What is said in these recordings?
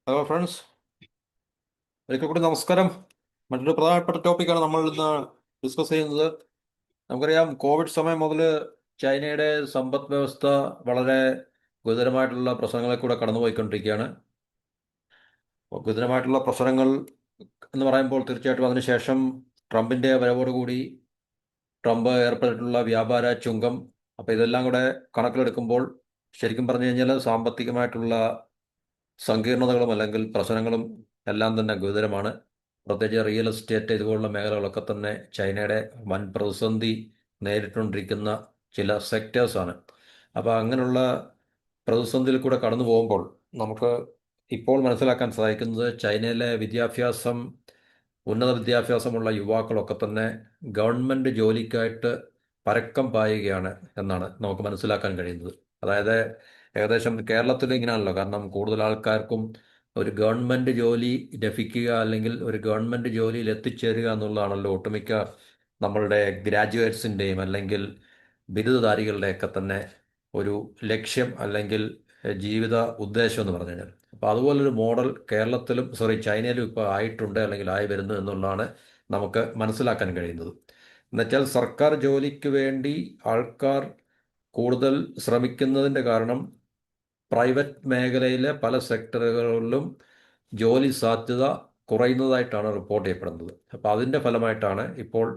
Hello friends, ഒരിക്കൽ കൂടി നമസ്കാരം. മറ്റൊരു പ്രധാനപ്പെട്ട ടോപ്പിക്കാണ് നമ്മൾ ഇന്ന് ഡിസ്കസ് ചെയ്യുന്നത്. നമുക്കറിയാം, കോവിഡ് സമയം മുതൽ ചൈനയുടെ സമ്പദ് വ്യവസ്ഥ വളരെ ഗുരുതരമായിട്ടുള്ള പ്രശ്നങ്ങളെ കൂടെ കടന്നുപോയിക്കൊണ്ടിരിക്കുകയാണ്. അപ്പോൾ ഗുരുതരമായിട്ടുള്ള പ്രശ്നങ്ങൾ എന്ന് പറയുമ്പോൾ തീർച്ചയായിട്ടും അതിനുശേഷം ട്രംപിൻ്റെ വരവോടുകൂടി ട്രംപ് ഏർപ്പെട്ടിട്ടുള്ള വ്യാപാര ചുങ്കം, അപ്പോൾ ഇതെല്ലാം കൂടെ കണക്കിലെടുക്കുമ്പോൾ ശരിക്കും പറഞ്ഞു കഴിഞ്ഞാൽ സാമ്പത്തികമായിട്ടുള്ള സങ്കീർണതകളും അല്ലെങ്കിൽ പ്രശ്നങ്ങളും എല്ലാം തന്നെ ഗുരുതരമാണ്. പ്രത്യേകിച്ച് റിയൽ എസ്റ്റേറ്റ് ഇതുപോലുള്ള മേഖലകളൊക്കെ തന്നെ ചൈനയുടെ വൻ പ്രതിസന്ധി നേരിട്ടുകൊണ്ടിരിക്കുന്ന ചില സെക്ടേഴ്സാണ്. അപ്പോൾ അങ്ങനെയുള്ള പ്രതിസന്ധിയിൽ കൂടെ കടന്നു പോകുമ്പോൾ നമുക്ക് ഇപ്പോൾ മനസ്സിലാക്കാൻ സാധിക്കുന്നത് ചൈനയിലെ ഉന്നത വിദ്യാഭ്യാസമുള്ള യുവാക്കളൊക്കെ തന്നെ ഗവൺമെൻറ് ജോലിക്കായിട്ട് പരക്കം പായുകയാണ് എന്നാണ് നമുക്ക് മനസ്സിലാക്കാൻ കഴിയുന്നത്. അതായത് ഏകദേശം കേരളത്തിൽ ഇങ്ങനെയാണല്ലോ, കാരണം കൂടുതൽ ആൾക്കാർക്കും ഒരു ഗവൺമെൻറ് ജോലി ലഭിക്കുക അല്ലെങ്കിൽ ഒരു ഗവൺമെൻറ് ജോലിയിൽ എത്തിച്ചേരുക എന്നുള്ളതാണല്ലോ ഒട്ടുമിക്ക നമ്മളുടെ ഗ്രാജുവേറ്റ്സിൻ്റെയും അല്ലെങ്കിൽ ബിരുദധാരികളുടെയൊക്കെ തന്നെ ഒരു ലക്ഷ്യം അല്ലെങ്കിൽ ജീവിത ഉദ്ദേശം എന്ന് പറഞ്ഞു കഴിഞ്ഞാൽ. അപ്പോൾ അതുപോലൊരു മോഡൽ ചൈനയിലും ഇപ്പോൾ ആയിട്ടുണ്ട് അല്ലെങ്കിൽ ആയി വരുന്നു എന്നുള്ളതാണ് നമുക്ക് മനസ്സിലാക്കാൻ കഴിയുന്നത്. എന്നുവെച്ചാൽ സർക്കാർ ജോലിക്ക് വേണ്ടി ആൾക്കാർ കൂടുതൽ ശ്രമിക്കുന്നതിൻ്റെ കാരണം പ്രൈവറ്റ് മേഖലയിലെ പല സെക്ടറുകളിലും ജോലി സാധ്യത കുറയുന്നതായിട്ടാണ് റിപ്പോർട്ട് ചെയ്യപ്പെടുന്നത്. അപ്പോൾ അതിൻ്റെ ഫലമായിട്ടാണ് ഇപ്പോൾ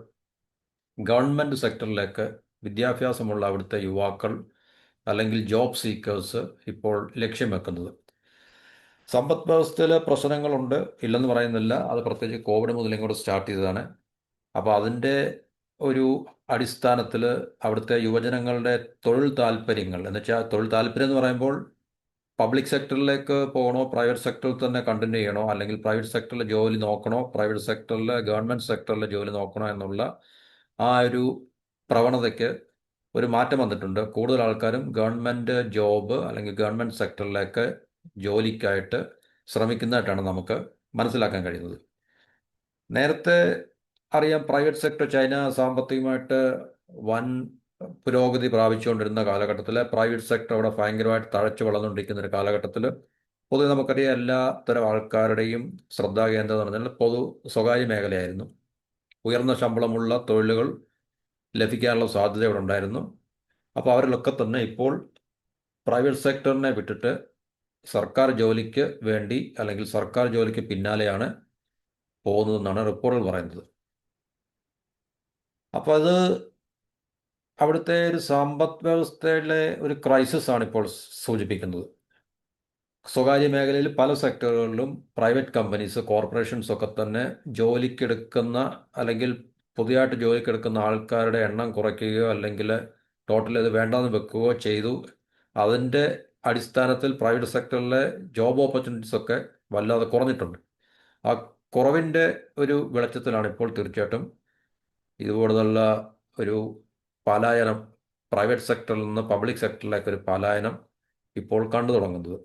ഗവൺമെൻറ് സെക്ടറിലേക്ക് വിദ്യാഭ്യാസമുള്ള അവിടുത്തെ യുവാക്കൾ അല്ലെങ്കിൽ ജോബ് സീക്കേഴ്സ് ഇപ്പോൾ ലക്ഷ്യം വെക്കുന്നത്. സമ്പദ് വ്യവസ്ഥയിൽ പ്രശ്നങ്ങളുണ്ട്, ഇല്ലെന്ന് പറയുന്നില്ല. അത് പ്രത്യേകിച്ച് കോവിഡ് മുതൽ ഇങ്ങോട്ട് സ്റ്റാർട്ട് ചെയ്തതാണ്. അപ്പോൾ അതിൻ്റെ ഒരു അടിസ്ഥാനത്തിൽ അവിടുത്തെ യുവജനങ്ങളുടെ തൊഴിൽ താല്പര്യങ്ങൾ എന്ന് വെച്ചാൽ, തൊഴിൽ താല്പര്യം എന്ന് പറയുമ്പോൾ പബ്ലിക് സെക്ടറിലേക്ക് പോകണോ, പ്രൈവറ്റ് സെക്ടറിൽ തന്നെ കണ്ടിന്യൂ ചെയ്യണോ, അല്ലെങ്കിൽ പ്രൈവറ്റ് സെക്ടറിൽ ജോലി നോക്കണോ, പ്രൈവറ്റ് സെക്ടറിൽ ഗവൺമെൻറ് സെക്ടറിൽ ജോലി നോക്കണോ എന്നുള്ള ആ ഒരു പ്രവണതയ്ക്ക് ഒരു മാറ്റം വന്നിട്ടുണ്ട്. കൂടുതൽ ആൾക്കാരും ഗവൺമെൻറ് ജോബ് അല്ലെങ്കിൽ ഗവൺമെൻറ് സെക്ടറിലേക്ക് ജോലിക്കായിട്ട് ശ്രമിക്കുന്നതായിട്ടാണ് നമുക്ക് മനസ്സിലാക്കാൻ കഴിയുന്നത്. നേരത്തെ അറിയാം, പ്രൈവറ്റ് സെക്ടർ ചൈന സാമ്പത്തികമായിട്ട് വൻ പുരോഗതി പ്രാപിച്ചുകൊണ്ടിരുന്ന കാലഘട്ടത്തിൽ പ്രൈവറ്റ് സെക്ടർ അവിടെ ഭയങ്കരമായിട്ട് തഴച്ചു വളർന്നുകൊണ്ടിരിക്കുന്ന ഒരു കാലഘട്ടത്തിൽ പൊതുവെ നമുക്കറിയാം എല്ലാ തരം ആൾക്കാരുടെയും ശ്രദ്ധാകേന്ദ്രം എന്ന് പറഞ്ഞാൽ സ്വകാര്യ മേഖലയായിരുന്നു. ഉയർന്ന ശമ്പളമുള്ള തൊഴിലുകൾ ലഭിക്കാനുള്ള സാധ്യത ഇവിടെ ഉണ്ടായിരുന്നു. അപ്പോൾ അവരിലൊക്കെ തന്നെ ഇപ്പോൾ പ്രൈവറ്റ് സെക്ടറിനെ വിട്ടിട്ട് സർക്കാർ ജോലിക്ക് വേണ്ടി അല്ലെങ്കിൽ സർക്കാർ ജോലിക്ക് പിന്നാലെയാണ് പോകുന്നതെന്നാണ് റിപ്പോർട്ടുകൾ പറയുന്നത്. അപ്പോൾ അത് അവിടുത്തെ ഒരു സമ്പദ് വ്യവസ്ഥയിലെ ഒരു ക്രൈസിസ് ആണ് ഇപ്പോൾ സൂചിപ്പിക്കുന്നത്. സ്വകാര്യ മേഖലയിൽ പല സെക്ടറുകളിലും പ്രൈവറ്റ് കമ്പനീസ്, കോർപ്പറേഷൻസ് ഒക്കെ തന്നെ ജോലിക്കെടുക്കുന്ന അല്ലെങ്കിൽ പുതിയതായിട്ട് ജോലിക്കെടുക്കുന്ന ആൾക്കാരുടെ എണ്ണം കുറയ്ക്കുകയോ അല്ലെങ്കിൽ ടോട്ടൽ ഇത് വേണ്ടാന്ന് വെക്കുകയോ ചെയ്തു. അതിൻ്റെ അടിസ്ഥാനത്തിൽ പ്രൈവറ്റ് സെക്ടറിലെ ജോബ് ഓപ്പർച്യൂണിറ്റീസ് ഒക്കെ വല്ലാതെ കുറഞ്ഞിട്ടുണ്ട്. ആ കുറവിൻ്റെ ഒരു വെളിച്ചത്തിലാണ് ഇപ്പോൾ തീർച്ചയായിട്ടും ഇതുപോലുള്ള ഒരു പലായനം, പ്രൈവറ്റ് സെക്ടറിൽ നിന്ന് പബ്ലിക് സെക്ടറിലേക്ക് ഒരു പലായനം ഇപ്പോൾ കണ്ടു തുടങ്ങുന്നത്.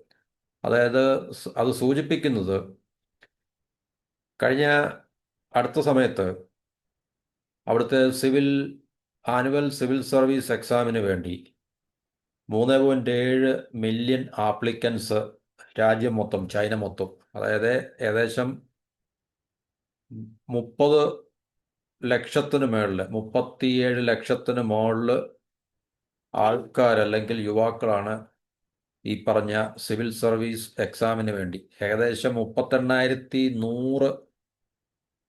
അതായത് അത് സൂചിപ്പിക്കുന്നത് കഴിഞ്ഞ അടുത്ത സമയത്ത് അവിടുത്തെ ആനുവൽ സിവിൽ സർവീസ് എക്സാമിന് വേണ്ടി 3.7 മില്യൺ ആപ്ലിക്കൻസ് രാജ്യം മൊത്തം, ചൈന മൊത്തം, അതായത് ഏകദേശം 37 ലക്ഷത്തിന് മുകളിൽ ആൾക്കാർ അല്ലെങ്കിൽ യുവാക്കളാണ് ഈ പറഞ്ഞ സിവിൽ സർവീസ് എക്സാമിന് വേണ്ടി. ഏകദേശം 38,100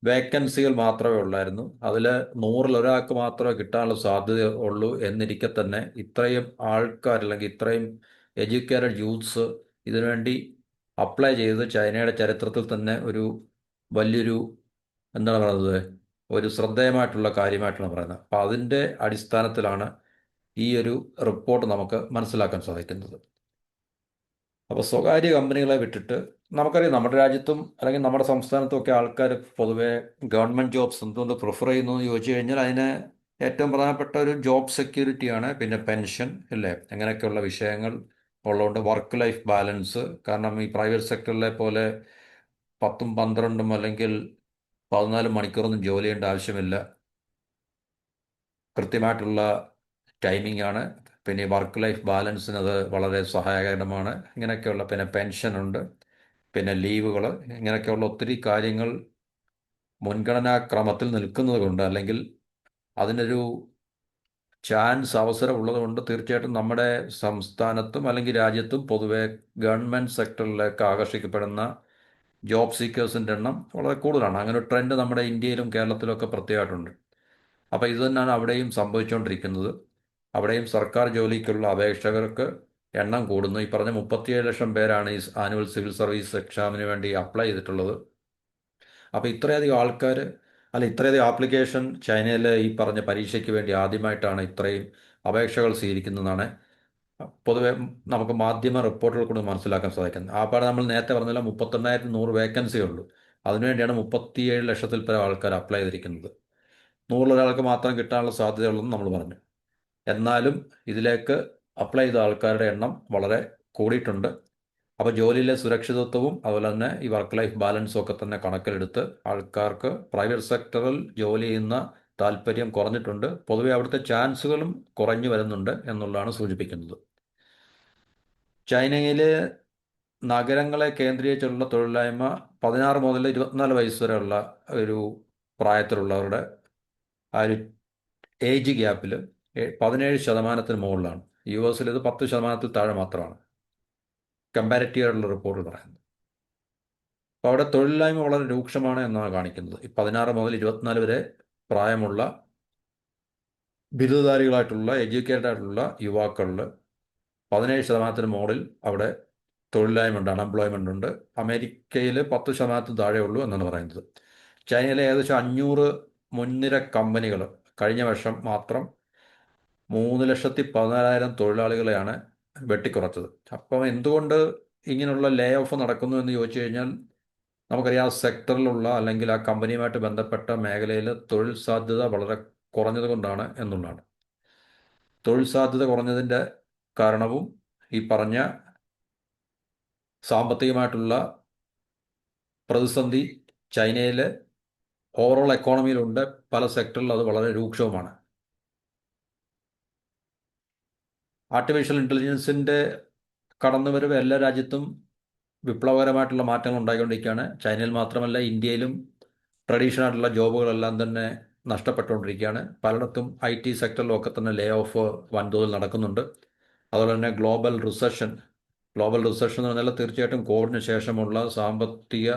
വേക്കൻസികൾ മാത്രമേ ഉള്ളായിരുന്നു. അതിൽ 100-ൽ ഒരാൾക്ക് മാത്രമേ കിട്ടാനുള്ള സാധ്യത ഉള്ളൂ എന്നിരിക്കെ തന്നെ ഇത്രയും ആൾക്കാർ അല്ലെങ്കിൽ ഇത്രയും എഡ്യൂക്കേറ്റഡ് യൂത്ത്സ് ഇതിനുവേണ്ടി അപ്ലൈ ചെയ്ത് ചൈനയുടെ ചരിത്രത്തിൽ തന്നെ ഒരു വലിയൊരു, എന്താണ് പറയുന്നത്, ഒരു ശ്രദ്ധേയമായിട്ടുള്ള കാര്യമായിട്ടാണ് പറയുന്നത്. അപ്പോൾ അതിൻ്റെ അടിസ്ഥാനത്തിലാണ് ഈ ഒരു റിപ്പോർട്ട് നമുക്ക് മനസ്സിലാക്കാൻ സാധിക്കുന്നത്. അപ്പോൾ സ്വകാര്യ കമ്പനികളെ വിട്ടിട്ട് നമുക്കറിയാം, നമ്മുടെ രാജ്യത്തും അല്ലെങ്കിൽ നമ്മുടെ സംസ്ഥാനത്തും ഒക്കെ ആൾക്കാർ പൊതുവെ ഗവൺമെൻറ് ജോബ്സ് എന്തുകൊണ്ട് പ്രിഫർ ചെയ്യുന്നു എന്ന് ചോദിച്ചു കഴിഞ്ഞാൽ അതിന് ഏറ്റവും പ്രധാനപ്പെട്ട ഒരു ജോബ് സെക്യൂരിറ്റിയാണ്, പിന്നെ പെൻഷൻ ഇല്ലേ, അങ്ങനെയൊക്കെയുള്ള വിഷയങ്ങൾ ഉള്ളതുകൊണ്ട് വർക്ക് ലൈഫ് ബാലൻസ്. കാരണം ഈ പ്രൈവറ്റ് സെക്ടറിലെ പോലെ 10ഉം 12ഉം അല്ലെങ്കിൽ 14 മണിക്കൂറൊന്നും ജോലി ചെയ്യേണ്ട ആവശ്യമില്ല. കൃത്യമായിട്ടുള്ള ടൈമിംഗ് ആണ്. പിന്നെ വർക്ക് ലൈഫ് ബാലൻസിന് അത് വളരെ സഹായകരമാണ്. ഇങ്ങനെയൊക്കെയുള്ള, പിന്നെ പെൻഷനുണ്ട്. പിന്നെ ലീവുകൾ, ഇങ്ങനെയൊക്കെയുള്ള ഒത്തിരി കാര്യങ്ങൾ മുൻഗണനാക്രമത്തിൽ നിൽക്കുന്നത് കൊണ്ട്, അല്ലെങ്കിൽ അതിനൊരു ചാൻസ് അവസരം ഉള്ളതുകൊണ്ട്, തീർച്ചയായിട്ടും നമ്മുടെ സംസ്ഥാനത്തും അല്ലെങ്കിൽ രാജ്യത്തും പൊതുവെ ഗവൺമെൻറ് സെക്ടറിലേക്ക് ആകർഷിക്കപ്പെടുന്ന ജോബ് സീക്കേഴ്സിൻ്റെ എണ്ണം വളരെ കൂടുതലാണ്. അങ്ങനെ ഒരു ട്രെൻഡ് നമ്മുടെ ഇന്ത്യയിലും കേരളത്തിലും ഒക്കെ പ്രത്യേകമായിട്ടുണ്ട്. അപ്പോൾ ഇത് തന്നെയാണ് അവിടെയും സംഭവിച്ചുകൊണ്ടിരിക്കുന്നത്. അവിടെയും സർക്കാർ ജോലിക്കുള്ള അപേക്ഷകർക്ക് എണ്ണം കൂടുന്നു. ഈ പറഞ്ഞ 37 ലക്ഷം പേരാണ് ഈ ആനുവൽ സിവിൽ സർവീസ് എക്സാമിന് വേണ്ടി അപ്ലൈ ചെയ്തിട്ടുള്ളത്. അപ്പോൾ ഇത്രയധികം ആൾക്കാർ, അല്ല ഇത്രയധികം ആപ്ലിക്കേഷൻ ചൈനയിൽ ഈ പറഞ്ഞ പരീക്ഷയ്ക്ക് വേണ്ടി ആദ്യമായിട്ടാണ് ഇത്രയും അപേക്ഷകൾ സ്വീകരിക്കുന്നതെന്നാണ് പൊതുവെ നമുക്ക് മാധ്യമ റിപ്പോർട്ടുകൾ കൊണ്ട് മനസ്സിലാക്കാൻ സാധിക്കുന്നത്. ആ പാടെ നമ്മൾ നേരത്തെ പറഞ്ഞില്ല, 31,100 വേക്കൻസി ഉള്ളൂ. അതിനുവേണ്ടിയാണ് 37 ലക്ഷത്തിൽ പരം ആൾക്കാർ അപ്ലൈ ചെയ്തിരിക്കുന്നത്. 100 മാത്രം കിട്ടാനുള്ള സാധ്യതയുള്ളതെന്ന് നമ്മൾ പറഞ്ഞു. എന്നാലും ഇതിലേക്ക് അപ്ലൈ ചെയ്ത ആൾക്കാരുടെ എണ്ണം വളരെ കൂടിയിട്ടുണ്ട്. അപ്പോൾ ജോലിയിലെ സുരക്ഷിതത്വവും അതുപോലെ തന്നെ ഈ വർക്ക് ലൈഫ് ബാലൻസും ഒക്കെ തന്നെ കണക്കിലെടുത്ത് ആൾക്കാർക്ക് പ്രൈവറ്റ് സെക്ടറിൽ ജോലി ചെയ്യുന്ന താല്പര്യം കുറഞ്ഞിട്ടുണ്ട്. പൊതുവെ അവിടുത്തെ ചാൻസുകളും കുറഞ്ഞു വരുന്നുണ്ട് എന്നുള്ളതാണ് സൂചിപ്പിക്കുന്നത്. ചൈനയിലെ നഗരങ്ങളെ കേന്ദ്രീകരിച്ചുള്ള തൊഴിലില്ലായ്മ 16 മുതൽ 24 വയസ്സ് വരെയുള്ള ഒരു പ്രായത്തിലുള്ളവരുടെ ആ ഒരു ഏജ് ഗ്യാപ്പിൽ 17% മുകളിലാണ്. US ഇത് 10% താഴെ മാത്രമാണ് കമ്പാരിറ്റീവ് ആയിട്ടുള്ള റിപ്പോർട്ട് പറയുന്നത്. അപ്പോൾ അവിടെ തൊഴിലില്ലായ്മ വളരെ രൂക്ഷമാണ് എന്നാണ് കാണിക്കുന്നത്. ഈ 16 മുതൽ 24 വരെ പ്രായമുള്ള ബിരുദധാരികളായിട്ടുള്ള എഡ്യൂക്കേറ്റഡ് ആയിട്ടുള്ള യുവാക്കളിൽ 17% മുകളിൽ അവിടെ തൊഴിലില്ലായ്മ ഉണ്ട്, അൺഎംപ്ലോയ്മെൻ്റ് ഉണ്ട്. അമേരിക്കയിൽ 10% താഴെ ഉള്ളൂ എന്നാണ് പറയുന്നത്. ചൈനയിലെ ഏകദേശം 500 മുൻനിര കമ്പനികൾ കഴിഞ്ഞ വർഷം മാത്രം 3,14,000 തൊഴിലാളികളെയാണ് വെട്ടിക്കുറച്ചത്. അപ്പം എന്തുകൊണ്ട് ഇങ്ങനെയുള്ള ലേ ഓഫ് നടക്കുന്നു എന്ന് ചോദിച്ചു കഴിഞ്ഞാൽ, നമുക്കറിയാം ആ സെക്ടറിലുള്ള അല്ലെങ്കിൽ ആ കമ്പനിയുമായിട്ട് ബന്ധപ്പെട്ട മേഖലയിൽ തൊഴിൽ സാധ്യത വളരെ കുറഞ്ഞത് കൊണ്ടാണ് എന്നുള്ളതാണ്. തൊഴിൽ സാധ്യത കുറഞ്ഞതിൻ്റെ കാരണവും ഈ പറഞ്ഞ സാമ്പത്തികമായിട്ടുള്ള പ്രതിസന്ധി ചൈനയിലെ ഓവറോൾ എക്കോണമിയിലുണ്ട്. പല സെക്ടറിൽ അത് വളരെ രൂക്ഷവുമാണ്. ആർട്ടിഫിഷ്യൽ ഇൻ്റലിജൻസിൻ്റെ കടന്നുവരവ് എല്ലാ രാജ്യത്തും വിപ്ലവകരമായിട്ടുള്ള മാറ്റങ്ങൾ ഉണ്ടായിക്കൊണ്ടിരിക്കുകയാണ്. ചൈനയിൽ മാത്രമല്ല, ഇന്ത്യയിലും ട്രഡീഷണൽ ആയിട്ടുള്ള ജോബുകളെല്ലാം തന്നെ നഷ്ടപ്പെട്ടുകൊണ്ടിരിക്കുകയാണ്. പലയിടത്തും IT സെക്ടറിലൊക്കെ തന്നെ ലേ ഓഫ് വൻതോതിൽ നടക്കുന്നുണ്ട്. അതുപോലെ തന്നെ ഗ്ലോബൽ റിസഷൻ എന്ന് പറഞ്ഞാൽ തീർച്ചയായിട്ടും കോവിഡിന് ശേഷമുള്ള സാമ്പത്തിക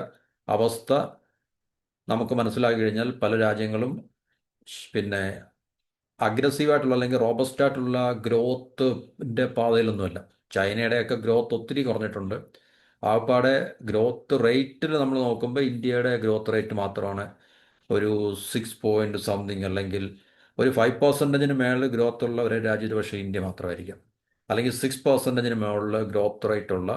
അവസ്ഥ നമുക്ക് മനസ്സിലാക്കി കഴിഞ്ഞാൽ പല രാജ്യങ്ങളും പിന്നെ അഗ്രസീവായിട്ടുള്ള അല്ലെങ്കിൽ റോബസ്റ്റ് ആയിട്ടുള്ള ഗ്രോത്തിൻ്റെ പാതയിലൊന്നുമല്ല. ചൈനയുടെയൊക്കെ ഗ്രോത്ത് ഒത്തിരി കുറഞ്ഞിട്ടുണ്ട്. ആകപ്പാടെ ഗ്രോത്ത് റേറ്റിൽ നമ്മൾ നോക്കുമ്പോൾ ഇന്ത്യയുടെ ഗ്രോത്ത് റേറ്റ് മാത്രമാണ് ഒരു 6 പോയിൻ്റ് സംതിങ്, അല്ലെങ്കിൽ ഒരു 5%-ന് മേളിൽ ഗ്രോത്ത് ഉള്ള ഒരു രാജ്യത്ത് പക്ഷേ ഇന്ത്യ മാത്രമായിരിക്കാം. അല്ലെങ്കിൽ 6%-ന് മുകളിൽ ഗ്രോത്ത് റേറ്റ് ഉള്ള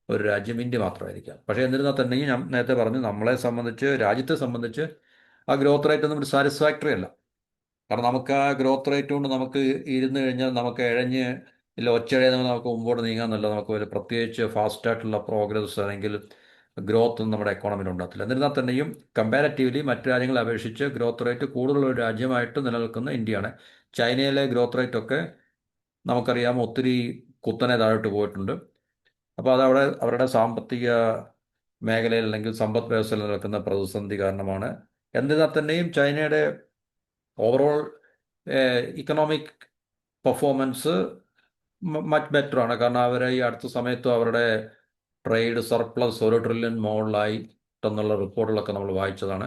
ഒരു രാജ്യം ഇന്ത്യ മാത്രമായിരിക്കാം. പക്ഷേ എന്നിരുന്നാൽ തന്നെയും ഞാൻ നേരത്തെ പറഞ്ഞു, നമ്മളെ സംബന്ധിച്ച്, രാജ്യത്തെ സംബന്ധിച്ച് ആ ഗ്രോത്ത് റേറ്റ് ഒന്നും ഒരു സാറ്റിസ്ഫാക്ടറി അല്ല. കാരണം നമുക്ക് ആ ഗ്രോത്ത് റേറ്റ് കൊണ്ട് നമുക്ക് ഇരുന്ന് കഴിഞ്ഞാൽ നമുക്ക് ഇഴഞ്ഞ് ഇല്ല ഒച്ചഴയുന്ന നമുക്ക് മുമ്പോട്ട് നീങ്ങാമെന്നല്ല, നമുക്ക് ഒരു പ്രത്യേകിച്ച് ഫാസ്റ്റായിട്ടുള്ള പ്രോഗ്രസ് അല്ലെങ്കിൽ ഗ്രോത്ത് ഒന്നും നമ്മുടെ എക്കോണമിയിൽ ഉണ്ടാകത്തില്ല. എന്നിരുന്നാൽ തന്നെയും കമ്പാരിറ്റീവ്ലി മറ്റു രാജ്യങ്ങളെ അപേക്ഷിച്ച് ഗ്രോത്ത് റേറ്റ് കൂടുതലുള്ള ഒരു രാജ്യമായിട്ട് നിലനിൽക്കുന്ന ഇന്ത്യയാണ്. ചൈനയിലെ ഗ്രോത്ത് റേറ്റ് ഒക്കെ നമുക്കറിയാം ഒത്തിരി കുത്തനെ താഴോട്ട് പോയിട്ടുണ്ട്. അപ്പോൾ അതവിടെ അവരുടെ സാമ്പത്തിക മേഖലയിൽ അല്ലെങ്കിൽ സമ്പദ് വ്യവസ്ഥയിൽ നിൽക്കുന്ന പ്രതിസന്ധി കാരണമാണ്. എന്നിരുന്നാൽ തന്നെയും ചൈനയുടെ overall economic performance much better ആണ്. കാരണം അവർ ഈ അടുത്ത സമയത്തും അവരുടെ ട്രേഡ് സർപ്ലസ് 1 ട്രില്യൺ മുകളിലായിട്ടെന്നുള്ള റിപ്പോർട്ടുകളൊക്കെ നമ്മൾ വായിച്ചതാണ്.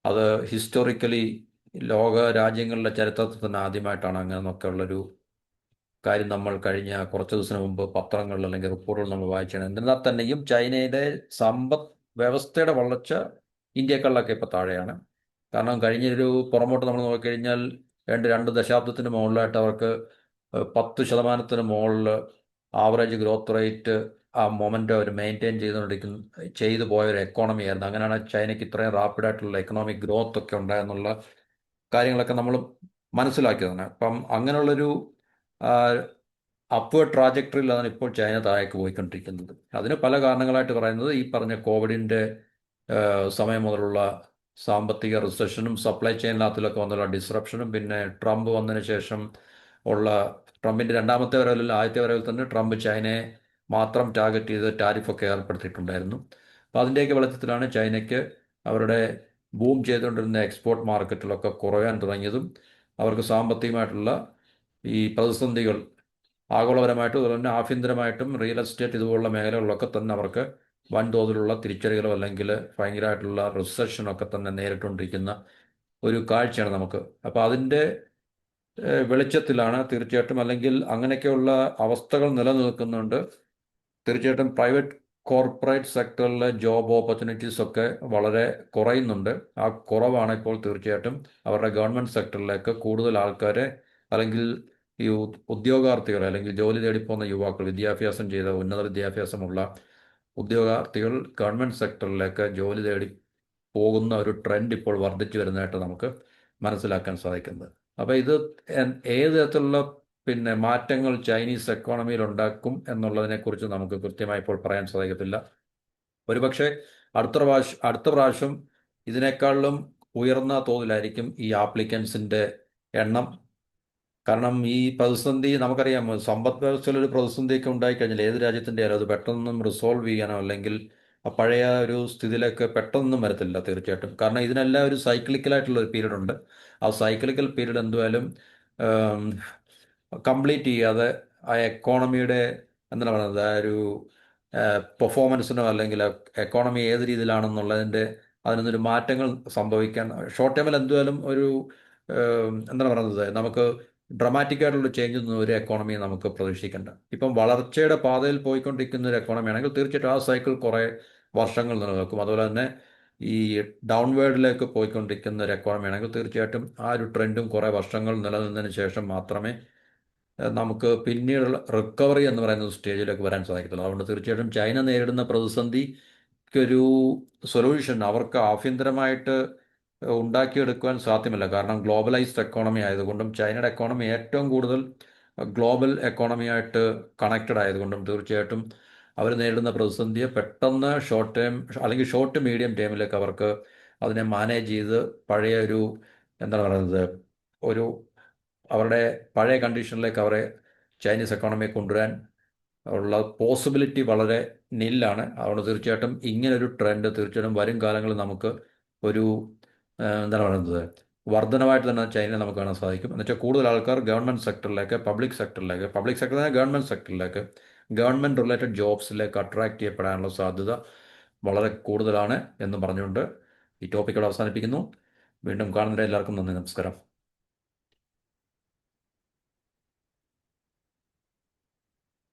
അത് ഹിസ്റ്റോറിക്കലി ലോക രാജ്യങ്ങളുടെ ചരിത്രത്തിൽ തന്നെ ആദ്യമായിട്ടാണ് അങ്ങനെയൊക്കെ ഉള്ളൊരു കാര്യം നമ്മൾ കഴിഞ്ഞ കുറച്ച് ദിവസം മുമ്പ് പത്രങ്ങളിൽ അല്ലെങ്കിൽ റിപ്പോർട്ടുകൾ നമ്മൾ വായിച്ചാണ്. എന്നിരുന്നാൽ തന്നെയും ചൈനയുടെ സമ്പദ് വ്യവസ്ഥയുടെ വളർച്ച ഇന്ത്യക്കാളിലൊക്കെ ഇപ്പോൾ താഴെയാണ്. കാരണം കഴിഞ്ഞൊരു പുറമോട്ട് നമ്മൾ നോക്കിക്കഴിഞ്ഞാൽ 2 ദശാബ്ദത്തിന് മുകളിലായിട്ട് അവർക്ക് 10% മുകളിൽ ആവറേജ് ഗ്രോത്ത് റേറ്റ് ആ മൊമെൻ്റ് അവർ മെയിൻറ്റെയിൻ ചെയ്തു പോയ ഒരു എക്കോണമി ആയിരുന്നു. അങ്ങനെയാണ് ചൈനയ്ക്ക് ഇത്രയും റാപ്പിഡായിട്ടുള്ള എക്കണോമിക് ഗ്രോത്ത് ഒക്കെ ഉണ്ടായെന്നുള്ള കാര്യങ്ങളൊക്കെ നമ്മൾ മനസ്സിലാക്കിയതാണ്. അപ്പം അങ്ങനെയുള്ളൊരു അപ്വേർഡ് ട്രാജക്ടറിയിലാണ് ഇപ്പോൾ ചൈന താഴേക്ക് പോയിക്കൊണ്ടിരിക്കുന്നത്. അതിന് പല കാരണങ്ങളായിട്ട് പറയുന്നത് ഈ പറഞ്ഞ കോവിഡിൻ്റെ സമയം മുതലുള്ള സാമ്പത്തിക റിസഷനും സപ്ലൈ ചെയിനിനകത്തിലൊക്കെ വന്നുള്ള ഡിസ്റപ്ഷനും, പിന്നെ ട്രംപ് വന്നതിന് ശേഷം ഉള്ള ട്രംപിൻ്റെ രണ്ടാമത്തെ വരവിൽ, ആദ്യത്തെ വരവിൽ തന്നെ ട്രംപ് ചൈനയെ മാത്രം ടാർഗറ്റ് ചെയ്ത് ടാരിഫൊക്കെ ഏർപ്പെടുത്തിയിട്ടുണ്ടായിരുന്നു. അപ്പോൾ അതിൻ്റെയൊക്കെ വെളിച്ചത്തിലാണ് ചൈനയ്ക്ക് അവരുടെ ബൂം ചെയ്തുകൊണ്ടിരുന്ന എക്സ്പോർട്ട് മാർക്കറ്റിലൊക്കെ കുറയാൻ തുടങ്ങിയതും അവർക്ക് സാമ്പത്തികമായിട്ടുള്ള ഈ പ്രതിസന്ധികൾ ആഗോളപരമായിട്ടും അതുപോലെ തന്നെ ആഭ്യന്തരമായിട്ടും റിയൽ എസ്റ്റേറ്റ് ഇതുപോലുള്ള മേഖലകളിലൊക്കെ തന്നെ അവർക്ക് വൻതോതിലുള്ള തിരിച്ചടികളോ അല്ലെങ്കിൽ ഭയങ്കരമായിട്ടുള്ള റിസഷനൊക്കെ തന്നെ നേരിട്ടുകൊണ്ടിരിക്കുന്ന ഒരു കാഴ്ചയാണ് നമുക്ക്. അപ്പോൾ അതിൻ്റെ വെളിച്ചത്തിലാണ് തീർച്ചയായിട്ടും, അല്ലെങ്കിൽ അങ്ങനെയൊക്കെയുള്ള അവസ്ഥകൾ നിലനിൽക്കുന്നുണ്ട്. തീർച്ചയായിട്ടും പ്രൈവറ്റ് കോർപ്പറേറ്റ് സെക്ടറിലെ ജോബ് ഓപ്പർച്യൂണിറ്റീസ് ഒക്കെ വളരെ കുറയുന്നുണ്ട്. ആ കുറവാണ് ഇപ്പോൾ തീർച്ചയായിട്ടും അവരുടെ ഗവൺമെൻറ് സെക്ടറിലേക്ക് കൂടുതൽ ആൾക്കാരെ, അല്ലെങ്കിൽ ഈ ഉദ്യോഗാർത്ഥികൾ അല്ലെങ്കിൽ ജോലി തേടിപ്പോകുന്ന യുവാക്കൾ, വിദ്യാഭ്യാസം ചെയ്ത ഉന്നത വിദ്യാഭ്യാസമുള്ള ഉദ്യോഗാർത്ഥികൾ ഗവൺമെൻറ് സെക്ടറിലേക്ക് ജോലി തേടി പോകുന്ന ഒരു ട്രെൻഡ് ഇപ്പോൾ വർദ്ധിച്ചു വരുന്നതായിട്ട് നമുക്ക് മനസ്സിലാക്കാൻ സാധിക്കുന്നത്. അപ്പോൾ ഇത് ഏത് തരത്തിലുള്ള മാറ്റങ്ങൾ ചൈനീസ് എക്കോണമിയിൽ ഉണ്ടാക്കും എന്നുള്ളതിനെക്കുറിച്ച് നമുക്ക് കൃത്യമായി ഇപ്പോൾ പറയാൻ സാധിക്കത്തില്ല. ഒരുപക്ഷെ അടുത്ത പ്രാവശ്യം ഇതിനേക്കാളും ഉയർന്ന തോതിലായിരിക്കും ഈ ആപ്ലിക്കൻസിൻ്റെ എണ്ണം. കാരണം ഈ പ്രതിസന്ധി നമുക്കറിയാം, സമ്പദ് വ്യവസ്ഥയിൽ ഒരു പ്രതിസന്ധിയൊക്കെ ഉണ്ടായിക്കഴിഞ്ഞാൽ ഏത് രാജ്യത്തിൻ്റെ ആയാലും അത് പെട്ടെന്നൊന്നും റിസോൾവ് ചെയ്യാനോ അല്ലെങ്കിൽ ആ പഴയ ഒരു സ്ഥിതിയിലേക്ക് പെട്ടെന്നൊന്നും വരത്തില്ല തീർച്ചയായിട്ടും. കാരണം ഇതിനെല്ലാം ഒരു സൈക്ലിക്കലായിട്ടുള്ള ഒരു പീരീഡ് ഉണ്ട്. ആ സൈക്ലിക്കൽ പീരീഡ് എന്തായാലും കംപ്ലീറ്റ് ചെയ്യാതെ ആ എക്കോണമിയുടെ എന്താണ് പറയുന്നത്, ആ ഒരു പെർഫോമൻസിനോ അല്ലെങ്കിൽ എക്കോണമി ഏത് രീതിയിലാണെന്നുള്ളതിൻ്റെ അതിനൊരു മാറ്റങ്ങൾ സംഭവിക്കാൻ ഷോർട്ട് ടൈമിൽ എന്തായാലും ഒരു എന്താണ് പറയുന്നത്, നമുക്ക് ഡ്രമാറ്റിക് ആയിട്ടുള്ള ചേഞ്ച് ഒന്നും ഒരു എക്കോണമിയെ നമുക്ക് പ്രതീക്ഷിക്കേണ്ട. ഇപ്പം വളർച്ചയുടെ പാതയിൽ പോയിക്കൊണ്ടിരിക്കുന്ന ഒരു എക്കോണമി ആണെങ്കിൽ തീർച്ചയായിട്ടും ആ സൈക്കിൾ കുറേ വർഷങ്ങൾ നിലനിൽക്കും. അതുപോലെ തന്നെ ഈ ഡൗൺവേർഡിലേക്ക് പോയിക്കൊണ്ടിരിക്കുന്ന ഒരു എക്കോണമി ആണെങ്കിൽ തീർച്ചയായിട്ടും ആ ഒരു ട്രെൻഡും കുറേ വർഷങ്ങൾ നിലനിന്നതിന് ശേഷം മാത്രമേ നമുക്ക് പിന്നീടുള്ള റിക്കവറി എന്ന് പറയുന്ന സ്റ്റേജിലേക്ക് വരാൻ സാധിക്കത്തുള്ളൂ. അതുകൊണ്ട് തീർച്ചയായിട്ടും ചൈന നേരിടുന്ന പ്രതിസന്ധിക്കൊരു സൊല്യൂഷൻ അവർക്ക് ആഭ്യന്തരമായിട്ട് ഉണ്ടാക്കിയെടുക്കുവാൻ സാധ്യമല്ല. കാരണം ഗ്ലോബലൈസ്ഡ് എക്കോണമി ആയതുകൊണ്ടും ചൈനയുടെ എക്കോണമി ഏറ്റവും കൂടുതൽ ഗ്ലോബൽ എക്കോണമിയായിട്ട് കണക്റ്റഡ് ആയതുകൊണ്ടും തീർച്ചയായിട്ടും അവർ നേരിടുന്ന പ്രതിസന്ധിയെ പെട്ടെന്ന് ഷോർട്ട് ടൈം അല്ലെങ്കിൽ ഷോർട്ട് മീഡിയം ടൈമിലേക്ക് അവർക്ക് അതിനെ മാനേജ് ചെയ്ത് പഴയ ഒരു എന്താണ് പറയുന്നത്, ഒരു അവരുടെ പഴയ കണ്ടീഷനിലേക്ക് അവരെ ചൈനീസ് എക്കോണമിയെ കൊണ്ടുവരാൻ ഉള്ള പോസിബിലിറ്റി വളരെ നില്ലാണ്. അതുകൊണ്ട് തീർച്ചയായിട്ടും ഇങ്ങനൊരു ട്രെൻഡ് തീർച്ചയായിട്ടും വരും കാലങ്ങളിൽ നമുക്ക് ഒരു എന്താണ് പറയുന്നത് വർധനമായിട്ട് തന്നെ ചൈനയെ നമുക്ക് കാണാൻ സാധിക്കും. എന്നുവെച്ചാൽ കൂടുതൽ ആൾക്കാർ ഗവൺമെൻറ് സെക്ടറിലേക്ക്, പബ്ലിക് സെക്ടറിൽ ഗവൺമെൻറ് സെക്ടറിലേക്ക്, ഗവൺമെൻറ് റിലേറ്റഡ് ജോബ്സിലേക്ക് അട്രാക്ട് ചെയ്യപ്പെടാനുള്ള സാധ്യത വളരെ കൂടുതലാണ് എന്ന് പറഞ്ഞുകൊണ്ട് ഈ ടോപ്പിക്കോട് അവസാനിപ്പിക്കുന്നു. വീണ്ടും കാണുന്നവരെ എല്ലാവർക്കും നന്ദി, നമസ്കാരം.